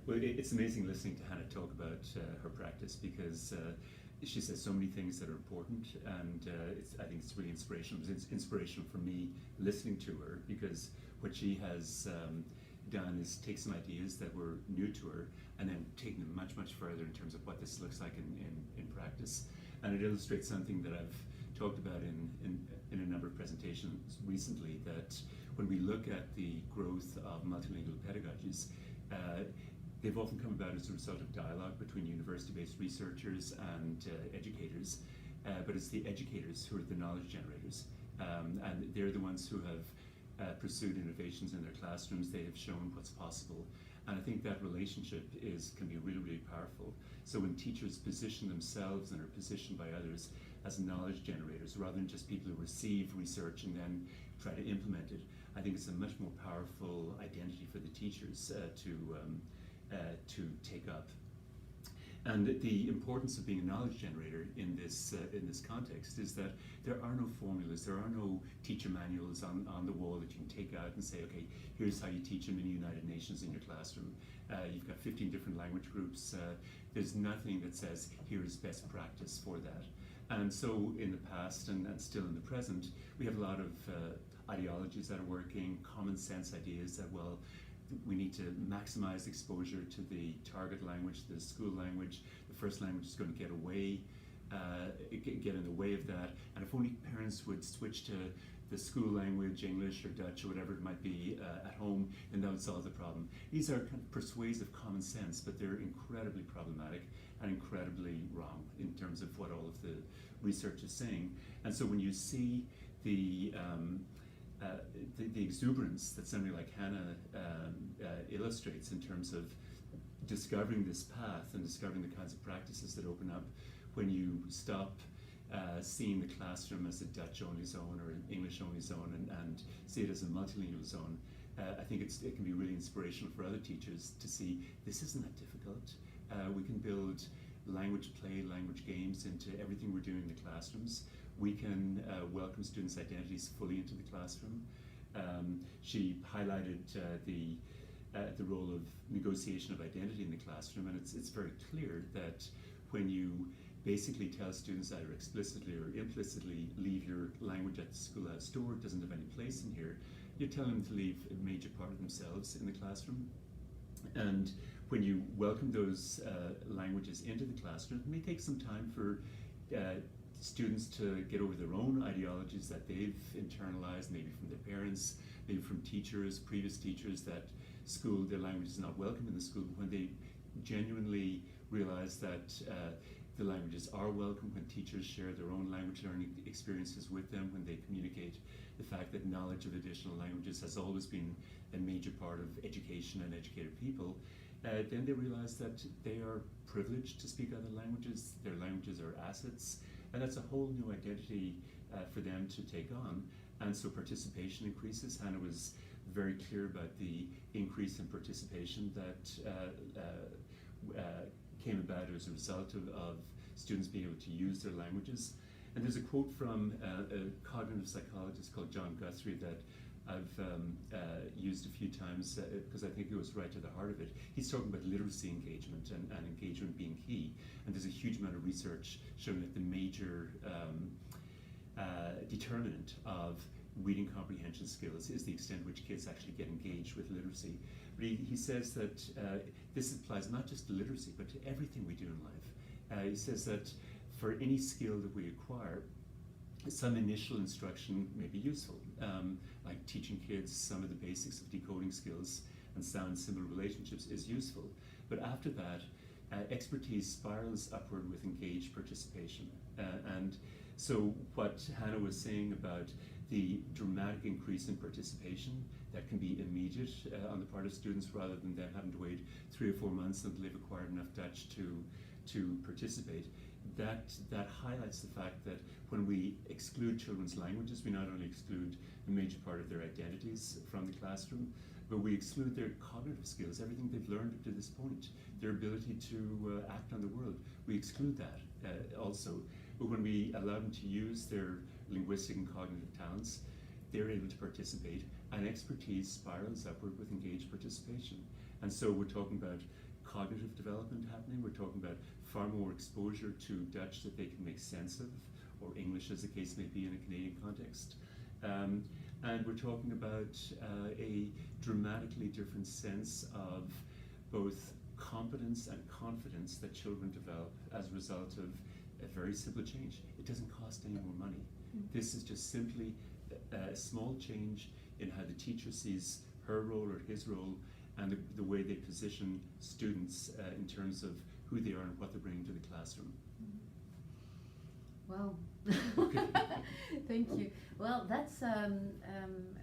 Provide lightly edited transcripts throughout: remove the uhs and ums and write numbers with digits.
Well, it's amazing listening to Hannah talk about her practice because she says so many things that are important, and I think it's really inspirational. It's inspirational for me listening to her because what she has done is take some ideas that were new to her and then taken them much, much further in terms of what this looks like in practice. And it illustrates something that I've talked about in a number of presentations recently, that when we look at the growth of multilingual pedagogies, they've often come about as a result of dialogue between university-based researchers and educators, but it's the educators who are the knowledge generators, and they're the ones who have pursued innovations in their classrooms. They have shown what's possible, and I think that relationship can be really, really powerful. So when teachers position themselves and are positioned by others as knowledge generators, rather than just people who receive research and then try to implement it, I think it's a much more powerful identity for the teachers to take up. And the importance of being a knowledge generator in this context is that there are no formulas, there are no teacher manuals on the wall that you can take out and say, okay, here's how you teach a mini United Nations in your classroom. You've got 15 different language groups. There's nothing that says here's best practice for that. And so in the past and still in the present, we have a lot of ideologies that are working, common sense ideas that, well, we need to maximize exposure to the target language, the school language. The first language is going to get in the way of that. And if only parents would switch to the school language, English or Dutch or whatever it might be at home, then that would solve the problem. These are kind of persuasive common sense, but they're incredibly problematic and incredibly wrong in terms of what all of the research is saying. And so when you see the exuberance that somebody like Hannah illustrates in terms of discovering this path and discovering the kinds of practices that open up when you stop seeing the classroom as a Dutch-only zone or an English-only zone and see it as a multilingual zone, I think it can be really inspirational for other teachers to see this isn't that difficult. We can build language play, language games into everything we're doing in the classrooms. We can welcome students' identities fully into the classroom. She highlighted the role of negotiation of identity in the classroom, and it's very clear that when you basically tell students either explicitly or implicitly leave your language at the schoolhouse door, it doesn't have any place in here, you're telling them to leave a major part of themselves in the classroom. And when you welcome those languages into the classroom, it may take some time for students to get over their own ideologies that they've internalized, maybe from their parents, maybe from teachers, previous teachers, that their language is not welcome in the school. When they genuinely realize that the languages are welcome, when teachers share their own language learning experiences with them, when they communicate the fact that knowledge of additional languages has always been a major part of education and educated people, then they realize that they are privileged to speak other languages. Their languages are assets, and that's a whole new identity for them to take on. And so participation increases. Hannah was very clear about the increase in participation that came about as a result of students being able to use their languages. And there's a quote from a cognitive psychologist called John Guthrie that I've used a few times because I think it goes right to the heart of it. He's talking about literacy engagement and engagement being key. And there's a huge amount of research showing that the major determinant of reading comprehension skills is the extent to which kids actually get engaged with literacy. But he says that this applies not just to literacy, but to everything we do in life. He says that for any skill that we acquire, some initial instruction may be useful, like teaching kids some of the basics of decoding skills and sound and symbol relationships is useful. But after that, expertise spirals upward with engaged participation. And so what Hannah was saying about the dramatic increase in participation that can be immediate on the part of students rather than them having to wait 3 or 4 months until they've acquired enough Dutch to participate, that highlights the fact that when we exclude children's languages, we not only exclude a major part of their identities from the classroom, but we exclude their cognitive skills, everything they've learned up to this point, their ability to act on the world. We exclude that also. But when we allow them to use their linguistic and cognitive talents, they're able to participate, and expertise spirals upward with engaged participation. And so we're talking about cognitive development happening. We're talking about far more exposure to Dutch that they can make sense of, or English as the case may be in a Canadian context. And we're talking about a dramatically different sense of both competence and confidence that children develop as a result of a very simple change. It doesn't cost any more money. This is just simply a small change in how the teacher sees her role or his role, and the way they position students in terms of who they are and what they're bringing to the classroom. Wow. Thank you. Well, that's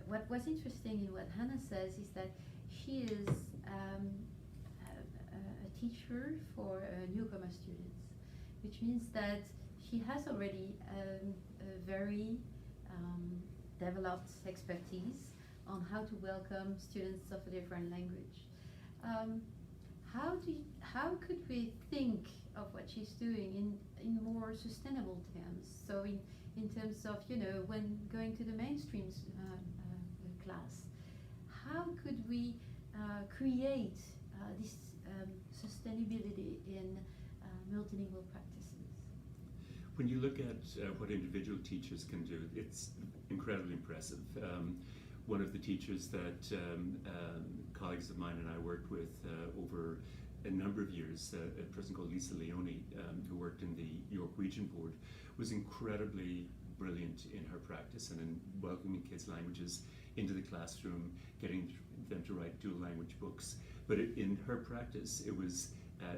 what was interesting in what Hannah says is that she is a teacher for newcomer students, which means that she has already a very developed expertise on how to welcome students of a different language. How could we think of what she's doing in more sustainable terms? So in terms of, you know, when going to the mainstream class, how could we create this sustainability in multilingual practices? When you look at what individual teachers can do, it's incredibly impressive. One of the teachers that colleagues of mine and I worked with over a number of years, a person called Lisa Leone, who worked in the York Region Board, was incredibly brilliant in her practice and in welcoming kids' languages into the classroom, getting them to write dual language books. But in her practice, it was,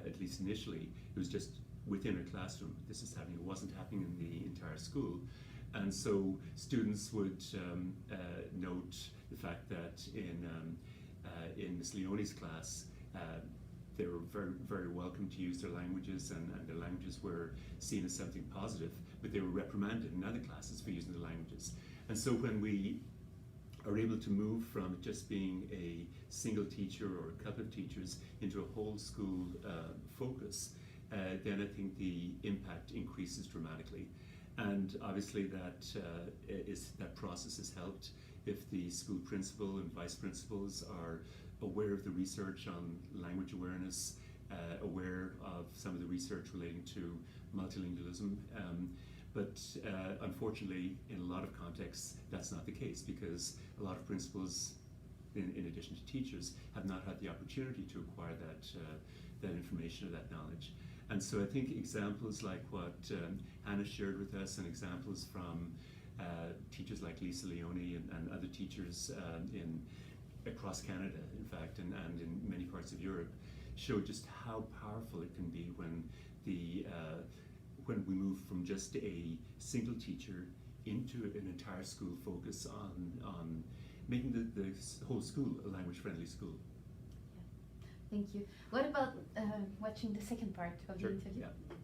at least initially, it was just within her classroom. This is happening, it wasn't happening in the entire school. And so students would note the fact that in Ms. Leone's class, they were very, very welcome to use their languages, and their languages were seen as something positive, but they were reprimanded in other classes for using the languages. And so when we are able to move from just being a single teacher or a couple of teachers into a whole school focus, then I think the impact increases dramatically. And obviously that process is helped if the school principal and vice principals are aware of the research on language awareness, aware of some of the research relating to multilingualism. But unfortunately, in a lot of contexts, that's not the case, because a lot of principals, in addition to teachers, have not had the opportunity to acquire that information or that knowledge. And so I think examples like what Hannah shared with us, and examples from teachers like Lisa Leone and other teachers across Canada, in fact, and in many parts of Europe, show just how powerful it can be when we move from just a single teacher into an entire school focus on making the whole school a language-friendly school. Thank you. What about watching the second part of Sure. the interview? Yeah.